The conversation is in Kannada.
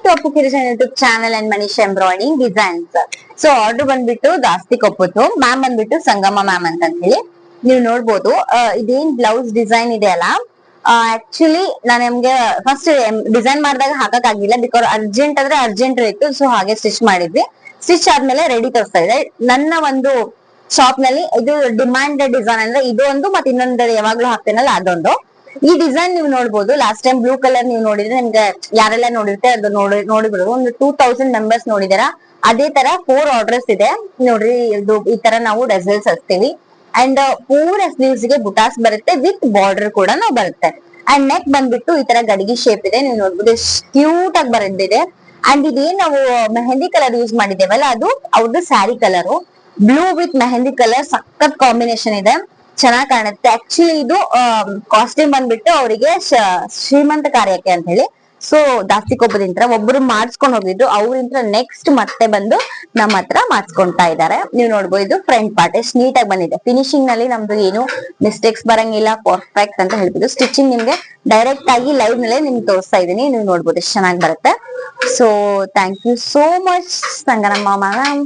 ಟು ಅಪ್ಪು ಕಿರಿಜನ್ YouTube channel and Manish embroidering designs. So order ಬಂದ್ಬಿಟ್ಟು ಜಾಸ್ತಿ ಕೊಪ್ಪತ್ತು, ಮ್ಯಾಮ್ ಬಂದ್ಬಿಟ್ಟು ಸಂಗಮ ಮ್ಯಾಮ್ ಅಂತ ಹೇಳಿ ನೀವು ನೋಡ್ಬೋದು. ಇದೇನ್ ಬ್ಲೌಸ್ ಡಿಸೈನ್ ಇದೆ ಅಲ್ಲ, ಆಕ್ಚುಲಿ ನಾನು ನಿಮ್ಗೆ ಫಸ್ಟ್ ಡಿಸೈನ್ ಮಾಡಿದಾಗ ಹಾಕಕ್ ಆಗಿಲ್ಲ, ಬಿಕಾಸ್ ಅರ್ಜೆಂಟ್ ಅಂದ್ರೆ ಅರ್ಜೆಂಟ್ ಇತ್ತು. ಸೊ ಹಾಗೆ ಸ್ಟಿಚ್ ಮಾಡಿದ್ವಿ. ಸ್ಟಿಚ್ ಆದ್ಮೇಲೆ ರೆಡಿ ತೋರಿಸ್ತಾ ಇದೆ. ನನ್ನ ಒಂದು ಶಾಪ್ ನಲ್ಲಿ ಇದು ಡಿಮ್ಯಾಂಡೆಡ್ ಡಿಸೈನ್ ಅಂದ್ರೆ ಇದು ಒಂದು, ಮತ್ತೆ ಇನ್ನೊಂದು ಯಾವಾಗ್ಲೂ ಹಾಕ್ತೇನಲ್ಲ ಅದೊಂದು. ಈ ಡಿಸೈನ್ ನೀವು ನೋಡ್ಬೋದು. ಲಾಸ್ಟ್ ಟೈಮ್ ಬ್ಲೂ ಕಲರ್ ನೀವು ನೋಡಿದ್ರೆ ನಿಮ್ಗೆ ಯಾರೆಲ್ಲ ನೋಡಿರುತ್ತೆ ಅದು ನೋಡಿಬಿಡೋದು. ಒಂದು 2000 ಮೆಂಬರ್ಸ್ ನೋಡಿದಾರ. ಅದೇ ತರ 4 ಆರ್ಡರ್ಸ್ ಇದೆ ನೋಡ್ರಿ. ಇದು ಈ ತರ ನಾವು ರೆಸಲ್ಟ್ಸ್ ಹಚ್ತೀವಿ. ಅಂಡ್ ಪೂರ ಸ್ಲೀವ್ಸ್ ಗೆ ಬುಟಾಸ್ ಬರುತ್ತೆ, ವಿತ್ ಬಾರ್ಡರ್ ಕೂಡ ನಾವು ಬರುತ್ತೆ. ಅಂಡ್ ನೆಕ್ ಬಂದ್ಬಿಟ್ಟು ಈ ತರ ಗಡಿಗೆ ಶೇಪ್ ಇದೆ, ನೀವು ನೋಡ್ಬೋದು ಎಷ್ಟು ಕ್ಯೂಟ್ ಆಗಿ ಬರೆದಿದೆ. ಅಂಡ್ ಇದೇನ್ ನಾವು ಮೆಹಂದಿ ಕಲರ್ ಯೂಸ್ ಮಾಡಿದ್ದೇವಲ್ಲ, ಅದು ಅವ್ರದ್ದು sari colour. Blue with mehndi colour ಸಖತ್ ಕಾಂಬಿನೇಷನ್ ಇದೆ, ಚೆನ್ನಾಗ್ ಕಾಣುತ್ತೆ. ಆಕ್ಚುಲಿ ಇದು ಕಾಸ್ಟ್ಯೂಮ್ ಬಂದ್ಬಿಟ್ಟು ಅವರಿಗೆ ಶ್ರೀಮಂತ ಕಾರ್ಯಕ್ಕೆ ಅಂತ ಹೇಳಿ. ಸೊ ಜಾಸ್ತಿ ಕೊಬ್ಬದಿಂದ ಒಬ್ರು ಮಾಡಿಸ್ಕೊಂಡು ಹೋಗಿದ್ರು, ಅವ್ರಿಂತ ನೆಕ್ಸ್ಟ್ ಮತ್ತೆ ಬಂದು ನಮ್ಮ ಹತ್ರ ಮಾಡಿಸ್ಕೊಂತಾ ಇದ್ದಾರೆ. ನೀವು ನೋಡ್ಬೋದು ಇದು ಫ್ರಂಟ್ ಪಾರ್ಟ್ ಎಷ್ಟು ನೀಟ್ ಆಗಿ ಬಂದಿದೆ. ಫಿನಿಶಿಂಗ್ ನಲ್ಲಿ ನಮ್ದು ಏನು ಮಿಸ್ಟೇಕ್ಸ್ ಬರಂಗಿಲ್ಲ, ಪರ್ಫೆಕ್ಟ್ ಅಂತ ಹೇಳ್ಬೋದು. ಸ್ಟಿಚಿಂಗ್ ನಿಮ್ಗೆ ಡೈರೆಕ್ಟ್ ಆಗಿ ಲೈವ್ ನಲ್ಲೇ ನಿಮ್ಗೆ ತೋರಿಸ್ತಾ ಇದೀನಿ, ನೀವು ನೋಡ್ಬೋದು ಎಷ್ಟು ಚೆನ್ನಾಗಿ ಬರುತ್ತೆ. So thank you so much Sanganamma ma'am.